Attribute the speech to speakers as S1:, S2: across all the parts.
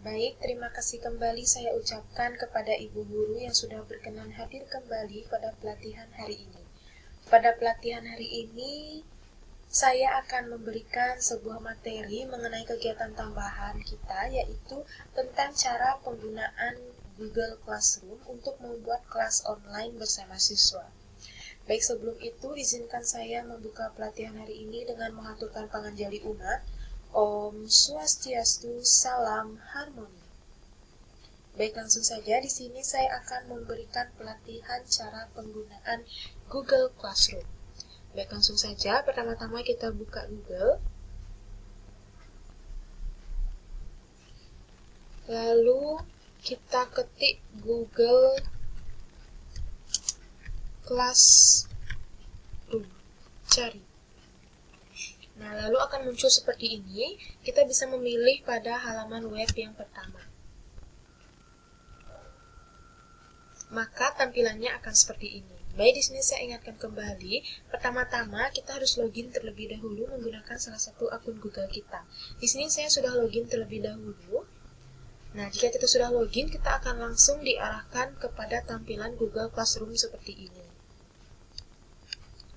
S1: Baik, terima kasih kembali saya ucapkan kepada Ibu Guru yang sudah berkenan hadir kembali pada pelatihan hari ini. Pada pelatihan hari ini, saya akan memberikan sebuah materi mengenai kegiatan tambahan kita, yaitu tentang cara penggunaan Google Classroom untuk membuat kelas online bersama siswa. Baik, sebelum itu, izinkan saya membuka pelatihan hari ini dengan mengaturkan panganjali umat. Om Swastiastu, Salam Harmoni. Baik, langsung saja di sini saya akan memberikan pelatihan cara penggunaan Google Classroom. Baik, langsung saja. Pertama-tama kita buka Google. Lalu kita ketik Google Classroom. Cari. Nah, lalu akan muncul seperti ini. Kita bisa memilih pada halaman web yang pertama. Maka tampilannya akan seperti ini. Baik, di sini saya ingatkan kembali, pertama-tama kita harus login terlebih dahulu menggunakan salah satu akun Google kita. Di sini saya sudah login terlebih dahulu. Nah, jika kita sudah login, kita akan langsung diarahkan kepada tampilan Google Classroom seperti ini.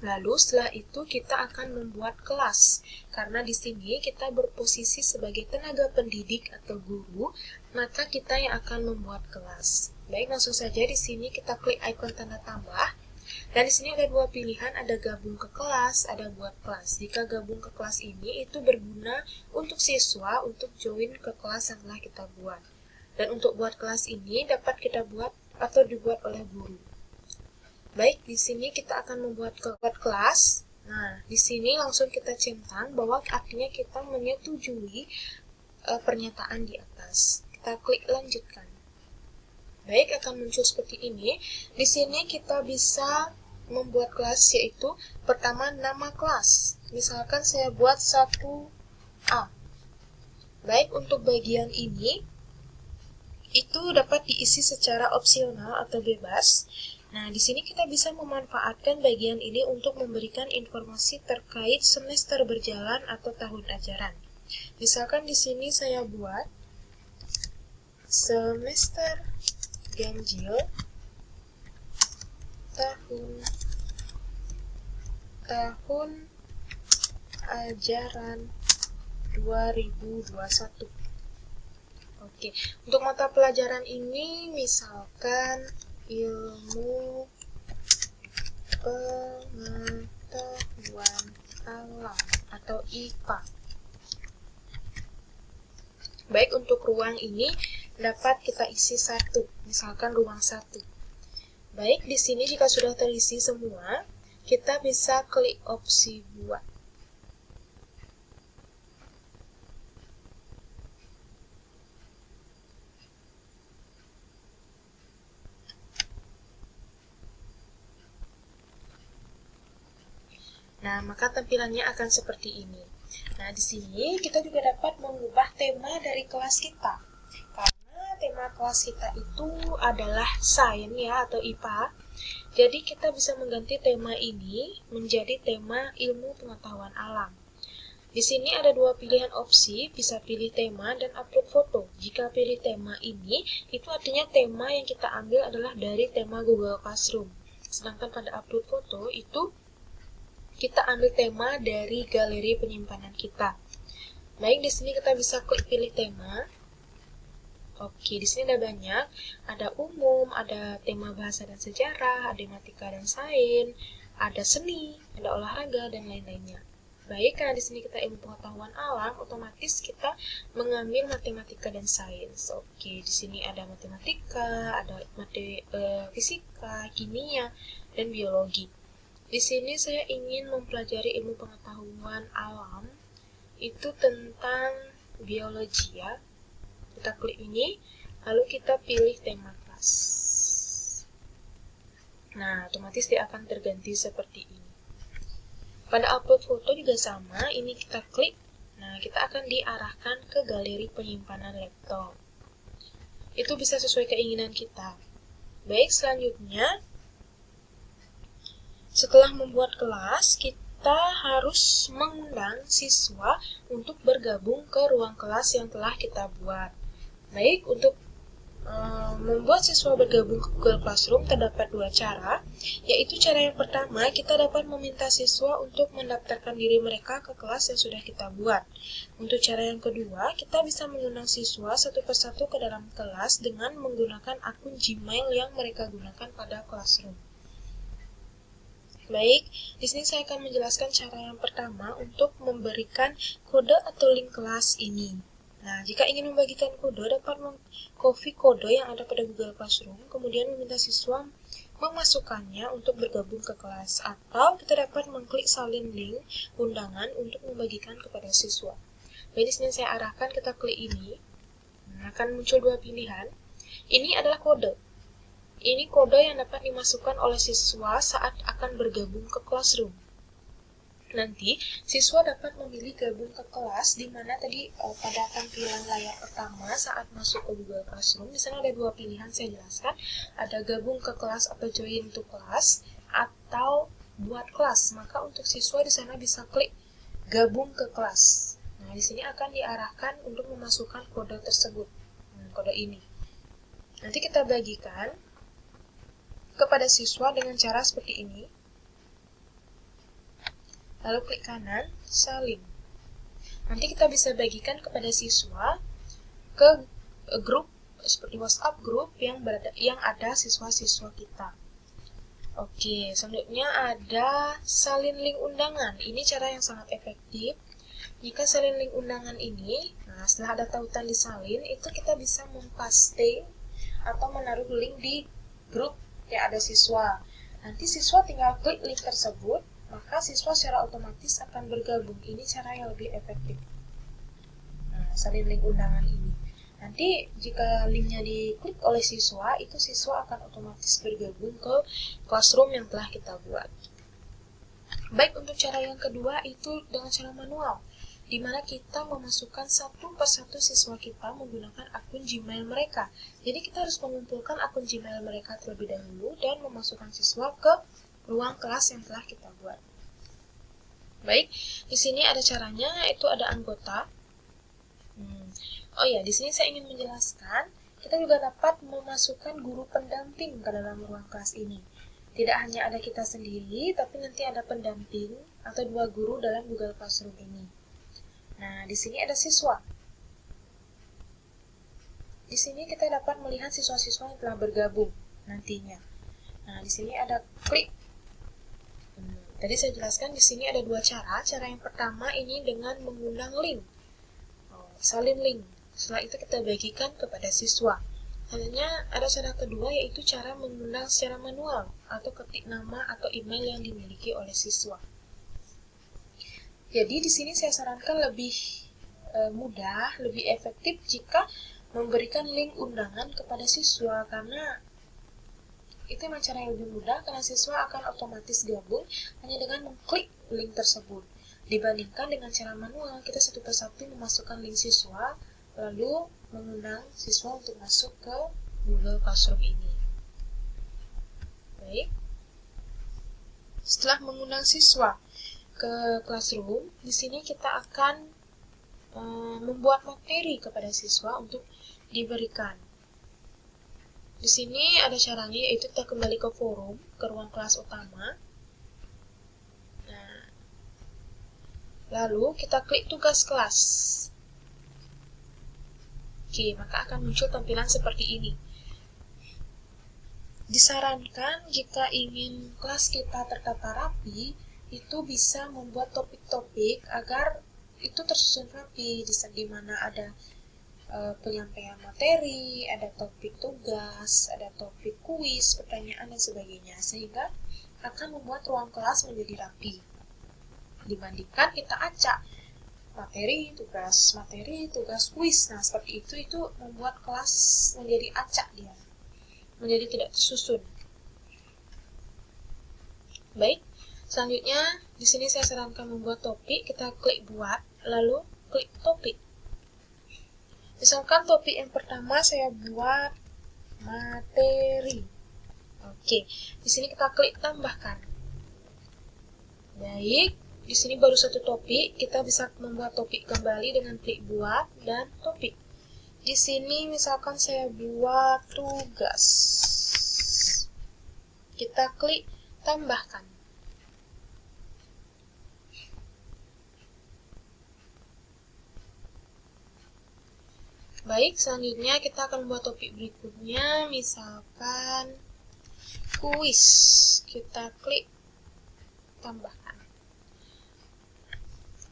S1: Lalu setelah itu kita akan membuat kelas, karena di sini kita berposisi sebagai tenaga pendidik atau guru, maka kita yang akan membuat kelas. Baik, langsung saja di sini kita klik ikon tanda tambah, dan di sini ada dua pilihan, ada gabung ke kelas, ada buat kelas. Jika gabung ke kelas ini itu berguna untuk siswa untuk join ke kelas yang telah kita buat. Dan untuk buat kelas ini dapat kita buat atau dibuat oleh guru. Baik, di sini kita akan membuat kelas. Nah, di sini langsung kita centang bahwa artinya kita menyetujui pernyataan di atas. Kita klik lanjutkan. Baik, akan muncul seperti ini. Di sini kita bisa membuat kelas, yaitu pertama nama kelas. Misalkan saya buat 1A. Baik, untuk bagian ini itu dapat diisi secara opsional atau bebas. Nah, di sini kita bisa memanfaatkan bagian ini untuk memberikan informasi terkait semester berjalan atau tahun ajaran. Misalkan di sini saya buat semester ganjil tahun ajaran 2021. Oke, untuk mata pelajaran ini misalkan ilmu pengetahuan alam atau IPA. Baik, untuk ruang ini dapat kita isi 1, misalkan ruang 1. Baik, di sini jika sudah terisi semua, kita bisa klik opsi buat. Nah, maka tampilannya akan seperti ini. Nah, di sini kita juga dapat mengubah tema dari kelas kita. Karena tema kelas kita itu adalah sains ya, atau IPA. Jadi kita bisa mengganti tema ini menjadi tema ilmu pengetahuan alam. Di sini ada dua pilihan opsi, bisa pilih tema dan upload foto. Jika pilih tema ini, itu artinya tema yang kita ambil adalah dari tema Google Classroom. Sedangkan pada upload foto itu kita ambil tema dari galeri penyimpanan kita. Baik, di sini kita bisa klik pilih tema. Oke, di sini ada banyak, ada umum, ada tema bahasa dan sejarah, ada matematika dan sains, ada seni, ada olahraga dan lain-lainnya. Baik, karena di sini kita ilmu pengetahuan alam, otomatis kita mengambil matematika dan sains. Oke, di sini ada matematika, ada fisika, kimia, dan biologi. Di sini saya ingin mempelajari ilmu pengetahuan alam, itu tentang biologi ya. Kita klik ini, lalu kita pilih tema kelas. Nah, otomatis dia akan terganti seperti ini. Pada upload foto juga sama, ini kita klik. Nah, kita akan diarahkan ke galeri penyimpanan laptop. Itu bisa sesuai keinginan kita. Baik, selanjutnya setelah membuat kelas, kita harus mengundang siswa untuk bergabung ke ruang kelas yang telah kita buat. Baik, untuk membuat siswa bergabung ke Google Classroom terdapat dua cara, yaitu cara yang pertama, kita dapat meminta siswa untuk mendaftarkan diri mereka ke kelas yang sudah kita buat. Untuk cara yang kedua, kita bisa mengundang siswa satu persatu ke dalam kelas dengan menggunakan akun Gmail yang mereka gunakan pada Classroom. Baik, di sini saya akan menjelaskan cara yang pertama untuk memberikan kode atau link kelas ini. Nah, jika ingin membagikan kode, dapat meng-copy kode yang ada pada Google Classroom, kemudian meminta siswa memasukkannya untuk bergabung ke kelas, atau kita dapat mengklik salin link undangan untuk membagikan kepada siswa. Baik, di sini saya arahkan, kita klik ini, akan muncul dua pilihan. Ini adalah kode. Ini kode yang dapat dimasukkan oleh siswa saat akan bergabung ke Classroom. Nanti, siswa dapat memilih gabung ke kelas, di mana tadi pada tampilan layar pertama saat masuk ke Google Classroom, di sana ada dua pilihan saya jelaskan, ada gabung ke kelas atau join to class, atau buat kelas. Maka untuk siswa di sana bisa klik gabung ke kelas. Nah, di sini akan diarahkan untuk memasukkan kode tersebut, kode ini. Nanti kita bagikan kepada siswa dengan cara seperti ini. Lalu klik kanan, salin. Nanti kita bisa bagikan kepada siswa ke grup seperti WhatsApp grup yang ada siswa-siswa kita. Oke, selanjutnya ada salin link undangan. Ini cara yang sangat efektif. Jika salin link undangan ini, nah setelah ada tautan disalin, itu kita bisa mempaste atau menaruh link di grup yang ada siswa. Nanti siswa tinggal klik link tersebut, maka siswa secara otomatis akan bergabung. Ini cara yang lebih efektif. Nah, salin link undangan ini. Nanti jika linknya diklik oleh siswa, itu siswa akan otomatis bergabung ke Classroom yang telah kita buat. Baik, untuk cara yang kedua itu dengan cara manual, di mana kita memasukkan satu persatu siswa kita menggunakan akun Gmail mereka. Jadi kita harus mengumpulkan akun Gmail mereka terlebih dahulu dan memasukkan siswa ke ruang kelas yang telah kita buat. Baik, di sini ada caranya, yaitu ada anggota. Oh ya, di sini saya ingin menjelaskan, kita juga dapat memasukkan guru pendamping ke dalam ruang kelas ini. Tidak hanya ada kita sendiri, tapi nanti ada pendamping atau dua guru dalam Google Classroom ini. Nah, di sini ada siswa. Di sini kita dapat melihat siswa-siswa yang telah bergabung nantinya. Nah, di sini ada klik. Tadi saya jelaskan di sini ada dua cara. Cara yang pertama ini dengan mengundang link, salin link. Setelah itu kita bagikan kepada siswa. Hanya ada cara kedua, yaitu cara mengundang secara manual atau ketik nama atau email yang dimiliki oleh siswa. Jadi di sini saya sarankan lebih mudah, lebih efektif jika memberikan link undangan kepada siswa, karena itu memang cara yang lebih mudah, karena siswa akan otomatis gabung hanya dengan mengklik link tersebut. Dibandingkan dengan cara manual, kita satu persatu memasukkan link siswa, lalu mengundang siswa untuk masuk ke Google Classroom ini. Baik. Setelah mengundang siswa ke Classroom, di sini kita akan membuat materi kepada siswa untuk diberikan. Di sini ada caranya, yaitu kita kembali ke forum, ke ruang kelas utama. Nah, lalu kita klik tugas kelas. Oke, maka akan muncul tampilan seperti ini. Disarankan jika ingin kelas kita tertata rapi, itu bisa membuat topik-topik agar itu tersusun rapi, di mana ada penyampaian materi, ada topik tugas, ada topik kuis, pertanyaan, dan sebagainya, sehingga akan membuat ruang kelas menjadi rapi. Dibandingkan kita acak materi, tugas, kuis. Nah, seperti itu membuat kelas menjadi acak dia, menjadi tidak tersusun. Baik, selanjutnya di sini saya sarankan membuat topik. Kita klik buat, lalu klik topik. Misalkan topik yang pertama saya buat materi. Oke, di sini kita klik tambahkan. Baik, di sini baru satu topik, kita bisa membuat topik kembali dengan klik buat dan topik. Di sini misalkan saya buat tugas. Kita klik tambahkan. Baik, selanjutnya kita akan membuat topik berikutnya, misalkan kuis. Kita klik tambahkan.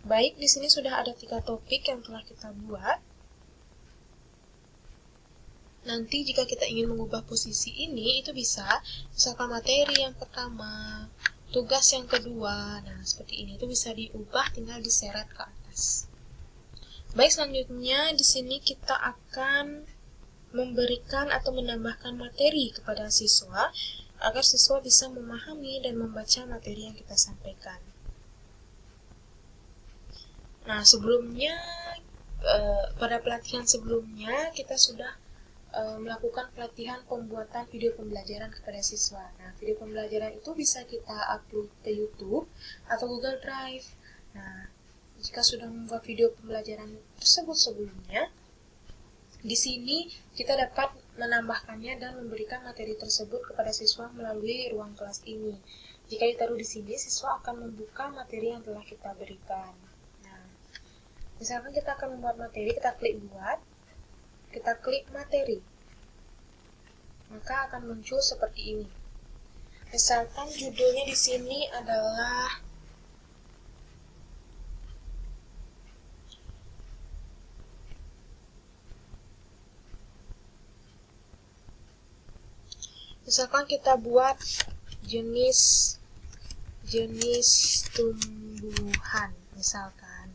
S1: Baik, di sini sudah ada 3 topik yang telah kita buat. Nanti jika kita ingin mengubah posisi ini, itu bisa, misalkan materi yang pertama, tugas yang kedua, nah seperti ini, itu bisa diubah, tinggal diseret ke atas. Baik, selanjutnya di sini kita akan memberikan atau menambahkan materi kepada siswa, agar siswa bisa memahami dan membaca materi yang kita sampaikan. Nah, sebelumnya, pada pelatihan sebelumnya, kita sudah melakukan pelatihan pembuatan video pembelajaran kepada siswa. Nah, video pembelajaran itu bisa kita upload ke YouTube atau Google Drive. Nah, jika sudah membuat video pembelajaran tersebut sebelumnya, di sini kita dapat menambahkannya dan memberikan materi tersebut kepada siswa melalui ruang kelas ini. Jika ditaruh di sini, siswa akan membuka materi yang telah kita berikan. Nah, misalkan kita akan membuat materi, kita klik buat, kita klik materi, maka akan muncul seperti ini. Misalkan judulnya di sini adalah misalkan kita buat jenis tumbuhan, misalkan.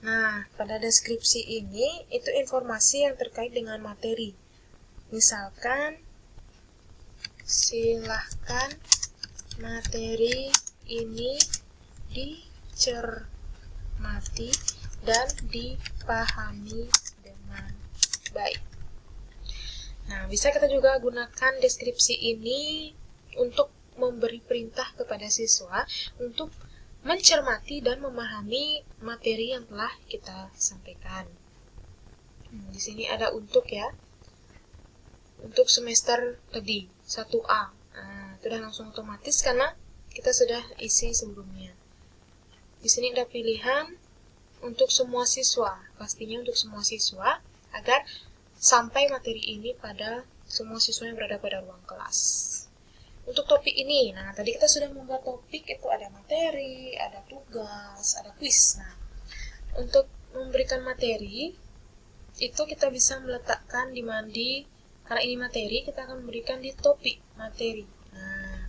S1: Nah, pada deskripsi ini, itu informasi yang terkait dengan materi. Misalkan, silahkan materi ini dicermati dan dipahami dengan baik. Nah, bisa kita juga gunakan deskripsi ini untuk memberi perintah kepada siswa untuk mencermati dan memahami materi yang telah kita sampaikan. Di sini ada untuk ya, untuk semester tadi 1A. Nah, itu sudah langsung otomatis karena kita sudah isi sebelumnya. Di sini ada pilihan untuk semua siswa, pastinya untuk semua siswa agar sampai materi ini pada semua siswa yang berada pada ruang kelas. Untuk topik ini, nah tadi kita sudah membuat topik, itu ada materi, ada tugas, ada kuis. Nah, untuk memberikan materi, itu kita bisa meletakkan karena ini materi, kita akan memberikan di topik materi. Nah,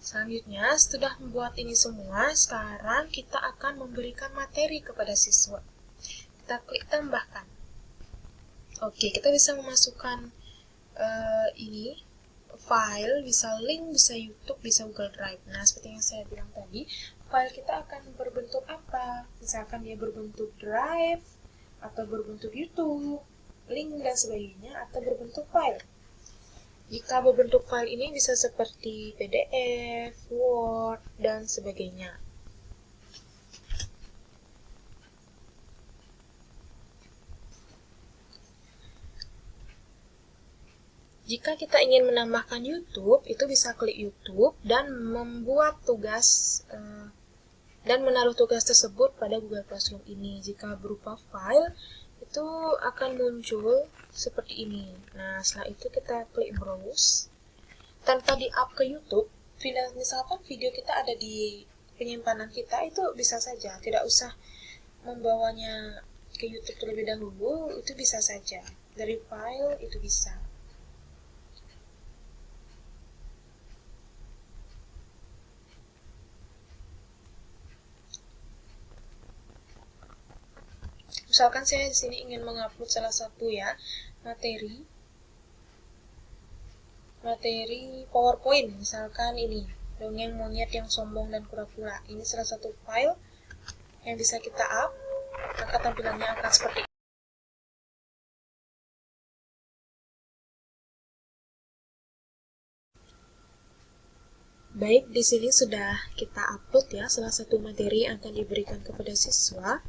S1: selanjutnya setelah membuat ini semua, sekarang kita akan memberikan materi kepada siswa. Kita klik tambahkan. Oke, kita bisa memasukkan ini file, bisa link, bisa YouTube, bisa Google Drive. Nah, seperti yang saya bilang tadi, file kita akan berbentuk apa? Misalkan dia berbentuk Drive, atau berbentuk YouTube, link, dan sebagainya, atau berbentuk file. Jika berbentuk file ini bisa seperti PDF, Word, dan sebagainya. Jika kita ingin menambahkan YouTube, itu bisa klik YouTube dan membuat tugas dan menaruh tugas tersebut pada Google Classroom ini. Jika berupa file, itu akan muncul seperti ini. Nah, setelah itu kita klik Browse. Tanpa di-up ke YouTube, misalkan video kita ada di penyimpanan kita, itu bisa saja. Tidak usah membawanya ke YouTube terlebih dahulu, itu bisa saja. Dari file, itu bisa. Misalkan saya di sini ingin mengupload salah satu ya materi PowerPoint, misalkan ini dongeng monyet yang sombong dan kura-kura. Ini salah satu file yang bisa kita up, maka tampilannya akan seperti ini. Baik, di sini sudah kita upload ya salah satu materi yang akan diberikan kepada siswa.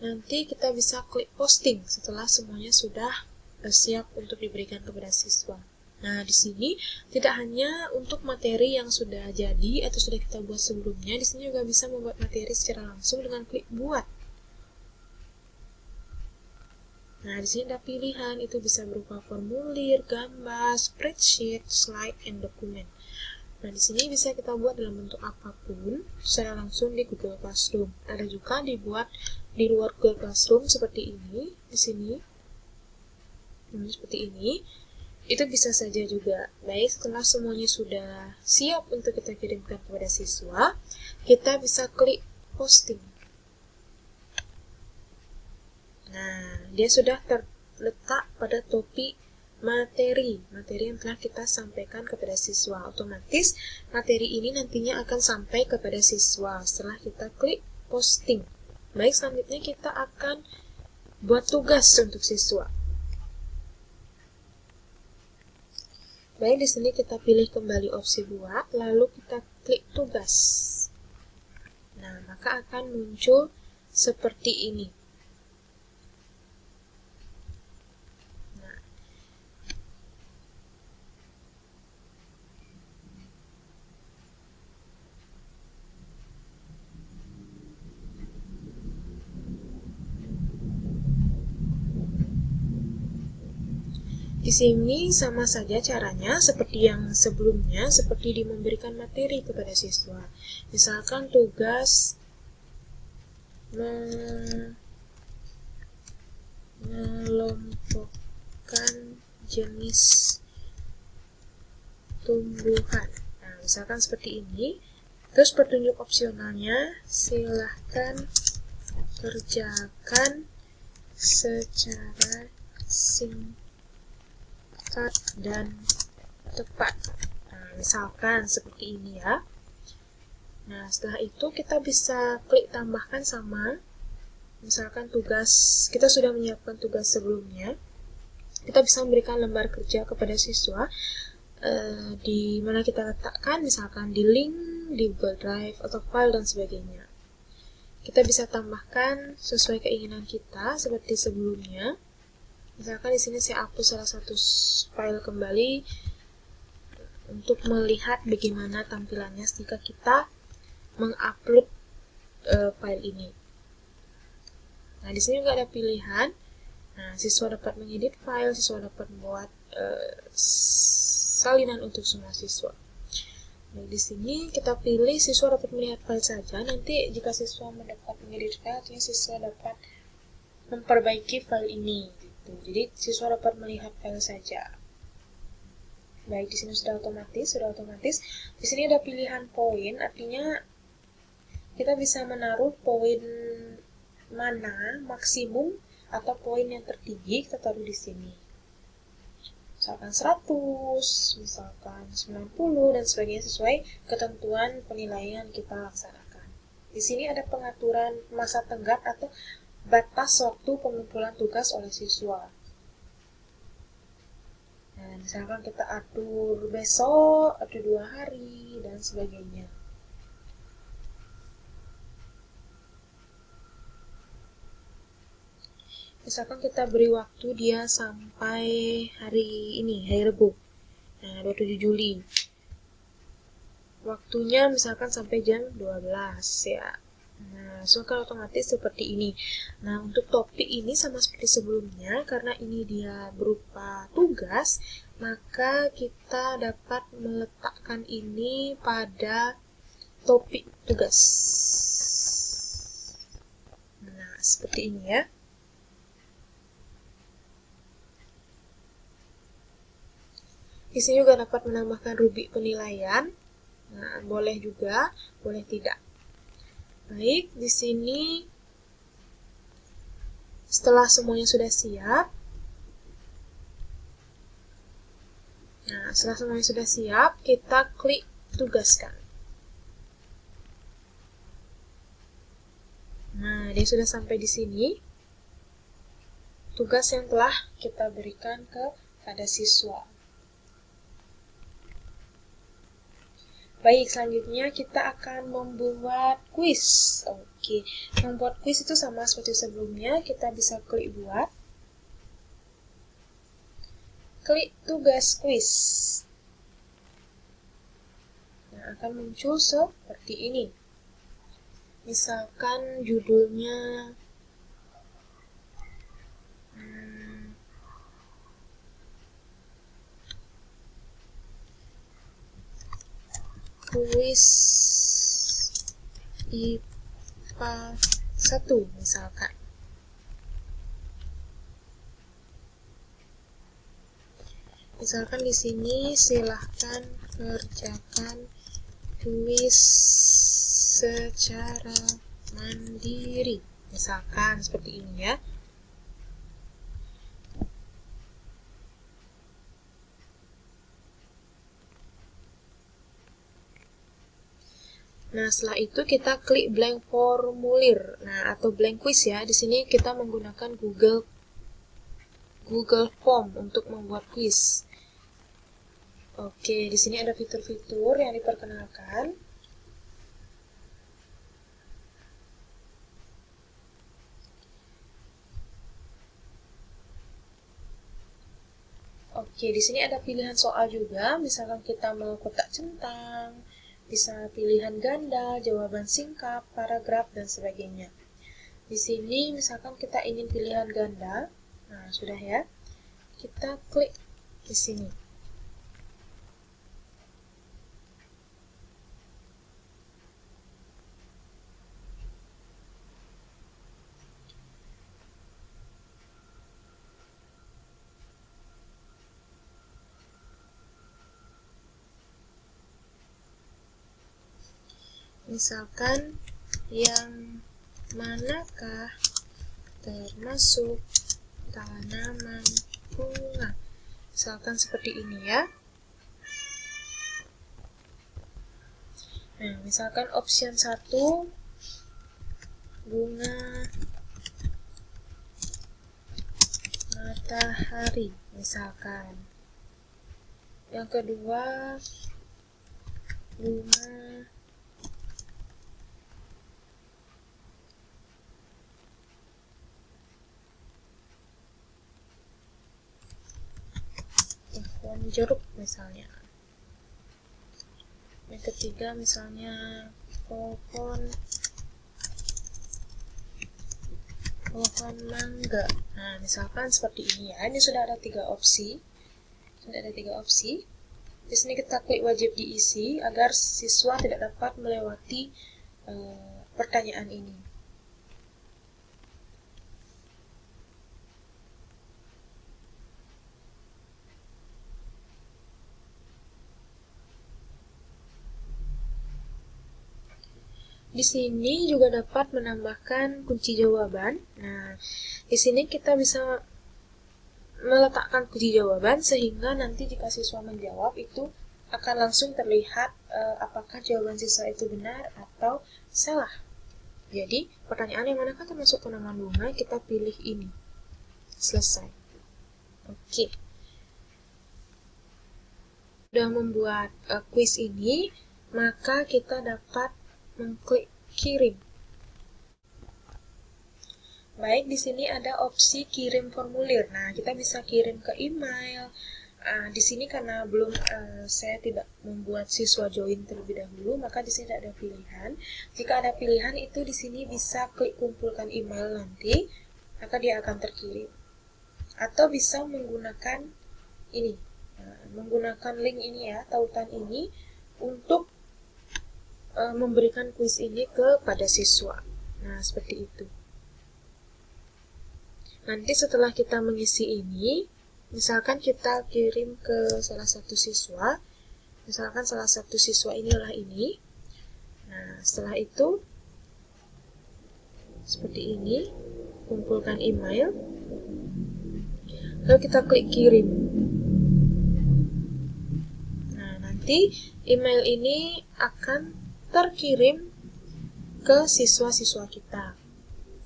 S1: nanti kita bisa klik posting setelah semuanya sudah siap untuk diberikan kepada siswa. Nah, di sini tidak hanya untuk materi yang sudah jadi atau sudah kita buat sebelumnya, di sini juga bisa membuat materi secara langsung dengan klik buat. Nah, di sini ada pilihan, itu bisa berupa formulir, gambar, spreadsheet, slide, and dokumen. Nah, di sini bisa kita buat dalam bentuk apapun secara langsung di Google Classroom. Ada juga dibuat di luar Google Classroom seperti ini, di sini. Seperti ini. Itu bisa saja juga. Baik, setelah semuanya sudah siap untuk kita kirimkan kepada siswa, kita bisa klik posting. Nah, dia sudah terletak pada topik materi yang telah kita sampaikan kepada siswa. Otomatis materi ini nantinya akan sampai kepada siswa setelah kita klik posting. Baik, selanjutnya kita akan buat tugas untuk siswa. Baik, di sini kita pilih kembali opsi buat, lalu kita klik tugas. Nah, maka akan muncul seperti ini. Di sini sama saja caranya seperti yang sebelumnya, seperti memberikan materi kepada siswa. Misalkan tugas mengelompokkan jenis tumbuhan. Nah, misalkan seperti ini. Terus petunjuk opsionalnya, silahkan kerjakan secara singkat dan tepat. Nah, misalkan seperti ini ya. Nah, setelah itu kita bisa klik tambahkan sama. Misalkan tugas, kita sudah menyiapkan tugas sebelumnya. Kita bisa memberikan lembar kerja kepada siswa di mana kita letakkan, misalkan di link, di Google Drive, atau file, dan sebagainya. Kita bisa tambahkan sesuai keinginan kita, seperti sebelumnya. Misalkan di sini saya hapus salah satu file kembali untuk melihat bagaimana tampilannya jika kita mengupload file ini. Nah, di sini juga ada pilihan. Nah, siswa dapat mengedit file, siswa dapat membuat salinan untuk semua siswa. Nah, di sini kita pilih siswa dapat melihat file saja. Nanti jika siswa mendapat mengedit file, artinya siswa dapat memperbaiki file ini. Jadi siswa dapat melihat file saja. Baik, di sini sudah otomatis. Di sini ada pilihan poin, artinya kita bisa menaruh poin mana maksimum atau poin yang tertinggi, kita taruh di sini. Misalkan 100, misalkan 90, dan sebagainya sesuai ketentuan penilaian kita laksanakan. Di sini ada pengaturan masa tenggat atau batas waktu pengumpulan tugas oleh siswa. Nah, misalkan kita atur besok, atau 2 hari, dan sebagainya. Misalkan kita beri waktu dia sampai hari ini, hari Rabu. Nah, 27 Juli. Waktunya misalkan sampai jam 12 ya. Nah, so kan otomatis seperti ini. Nah, untuk topik ini sama seperti sebelumnya, karena ini dia berupa tugas, maka kita dapat meletakkan ini pada topik tugas. Nah, seperti ini ya. Di sini juga dapat menambahkan rubrik penilaian. Nah, boleh juga, boleh tidak. Baik, di sini setelah semuanya sudah siap, kita klik tugaskan. Nah, dia sudah sampai di sini. Tugas yang telah kita berikan kepada siswa. Baik, selanjutnya kita akan membuat kuis. Oke, membuat kuis itu sama seperti sebelumnya, kita bisa klik buat. Klik tugas kuis. Nah, akan muncul seperti ini. Misalkan judulnya kuis IPA 1 misalkan. Misalkan di sini silahkan kerjakan kuis secara mandiri. Misalkan seperti ini ya. Nah, setelah itu kita klik blank formulir. Nah, atau blank quiz ya. Di sini kita menggunakan Google Form untuk membuat quiz. Oke, di sini ada fitur-fitur yang diperkenalkan. Oke, di sini ada pilihan soal juga. Misalkan kita mau kotak centang, bisa pilihan ganda, jawaban singkat, paragraf, dan sebagainya. Di sini misalkan kita ingin pilihan ganda. Nah, sudah ya. Kita klik di sini. Misalkan yang manakah termasuk tanaman bunga? Misalkan seperti ini ya. Nah, misalkan option 1 bunga matahari misalkan. Yang kedua bunga pohon jeruk misalnya. Yang ketiga misalnya pohon mangga. Nah, misalkan seperti ini ya. Ini sudah ada 3 opsi. Di sini kita klik wajib diisi agar siswa tidak dapat melewati pertanyaan ini. Di sini juga dapat menambahkan kunci jawaban. Nah, di sini kita bisa meletakkan kunci jawaban sehingga nanti jika siswa menjawab itu akan langsung terlihat apakah jawaban siswa itu benar atau salah. Jadi, pertanyaan yang manakah termasuk tanaman bunga, kita pilih ini. Selesai. Oke. Sudah membuat kuis ini, maka kita dapat mengklik kirim. Baik, di sini ada opsi kirim formulir. Nah, kita bisa kirim ke email. Di sini karena belum saya tidak membuat siswa join terlebih dahulu, maka di sini tidak ada pilihan. Jika ada pilihan itu di sini bisa klik kumpulkan email nanti, maka dia akan terkirim. Atau bisa menggunakan ini, menggunakan link ini ya, tautan ini untuk memberikan kuis ini kepada siswa. Nah, seperti itu. Nanti setelah kita mengisi ini, misalkan kita kirim ke salah satu siswa, misalkan salah satu siswa inilah ini. Nah, setelah itu, seperti ini, kumpulkan email, lalu kita klik kirim. Nah, nanti email ini akan terkirim ke siswa-siswa kita.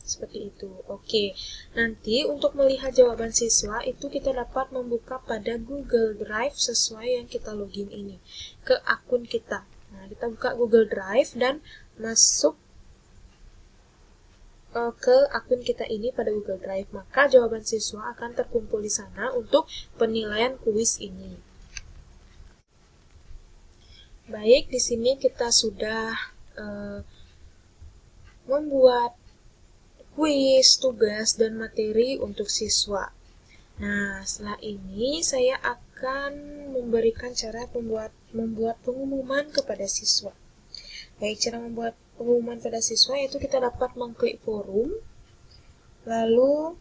S1: Seperti itu. Oke. Nanti untuk melihat jawaban siswa itu kita dapat membuka pada Google Drive sesuai yang kita login ini ke akun kita. Nah, kita buka Google Drive dan masuk ke akun kita ini pada Google Drive, maka jawaban siswa akan terkumpul di sana untuk penilaian kuis ini. Baik, di sini kita sudah membuat kuis, tugas, dan materi untuk siswa. Nah, setelah ini saya akan memberikan cara membuat pengumuman kepada siswa. Baik, cara membuat pengumuman pada siswa yaitu kita dapat mengklik forum, lalu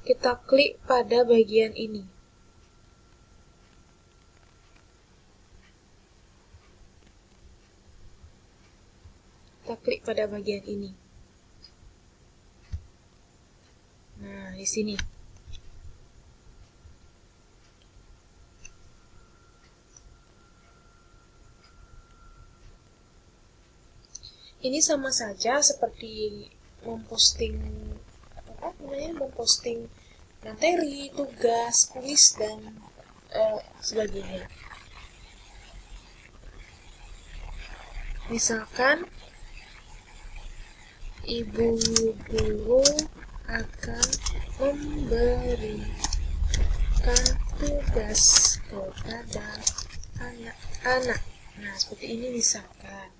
S1: kita klik pada bagian ini. Kita klik pada bagian ini. Nah, di sini. Ini sama saja seperti memposting materi, tugas, kuis, dan sebagainya. Misalkan ibu guru akan memberikan tugas kepada anak-anak. Nah, seperti ini misalkan.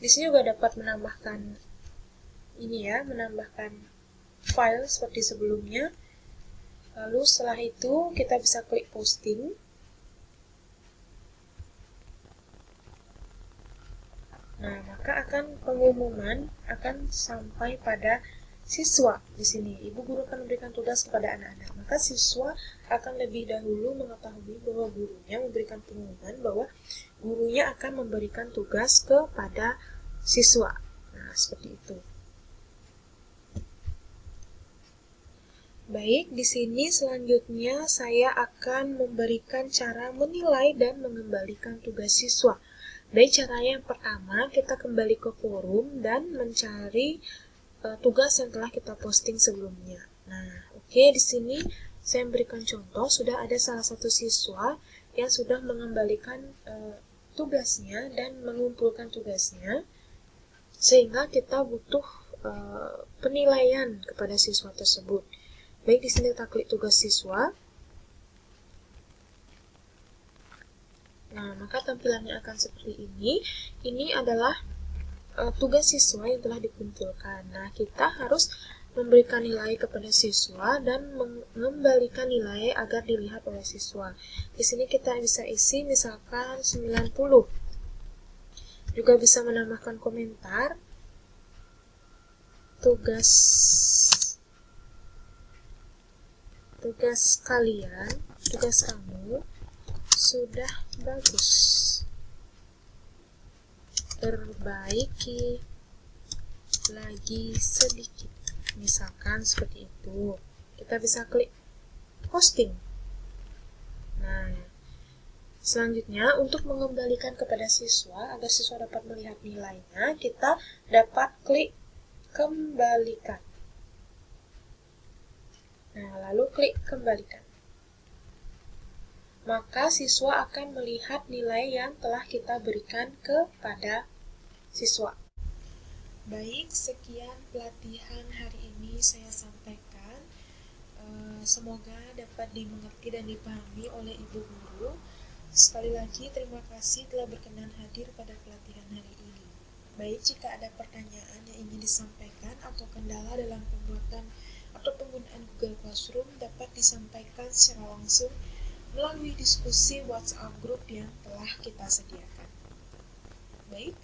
S1: Di sini juga dapat menambahkan menambahkan file seperti sebelumnya. Lalu setelah itu kita bisa klik posting. Nah, maka pengumuman akan sampai pada siswa di sini. Ibu guru akan memberikan tugas kepada anak-anak. Maka siswa akan lebih dahulu mengetahui bahwa gurunya memberikan pengumuman bahwa gurunya akan memberikan tugas kepada siswa. Nah, seperti itu. Baik, di sini selanjutnya saya akan memberikan cara menilai dan mengembalikan tugas siswa. Baik, caranya yang pertama, kita kembali ke forum dan mencari tugas yang telah kita posting sebelumnya. Nah, oke, di sini saya memberikan contoh, sudah ada salah satu siswa yang sudah mengembalikan tugasnya dan mengumpulkan tugasnya, sehingga kita butuh penilaian kepada siswa tersebut. Baik, di sini kita klik tugas siswa. Nah, maka tampilannya akan seperti ini. Ini adalah tugas siswa yang telah dikumpulkan. Nah, kita harus memberikan nilai kepada siswa dan mengembalikan nilai agar dilihat oleh siswa. Di sini kita bisa isi misalkan 90. Juga bisa menambahkan komentar. Tugas kamu sudah bagus. Perbaiki lagi sedikit. Misalkan seperti itu. Kita bisa klik posting. Nah, selanjutnya untuk mengembalikan kepada siswa agar siswa dapat melihat nilainya, kita dapat klik kembalikan. Nah, lalu klik kembalikan. Maka siswa akan melihat nilai yang telah kita berikan kepada siswa. Baik, sekian pelatihan hari ini saya sampaikan. Semoga dapat dimengerti dan dipahami oleh Ibu Guru. Sekali lagi, terima kasih telah berkenan hadir pada pelatihan hari ini. Baik, jika ada pertanyaan yang ingin disampaikan atau kendala dalam pembuatan atau penggunaan Google Classroom dapat disampaikan secara langsung melalui diskusi WhatsApp group yang telah kita sediakan. Baik,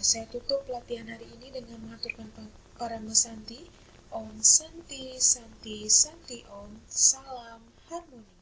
S1: saya tutup pelatihan hari ini dengan mengaturkan Parama Santi. Om Santi, Santi, Santi Om, salam harmoni.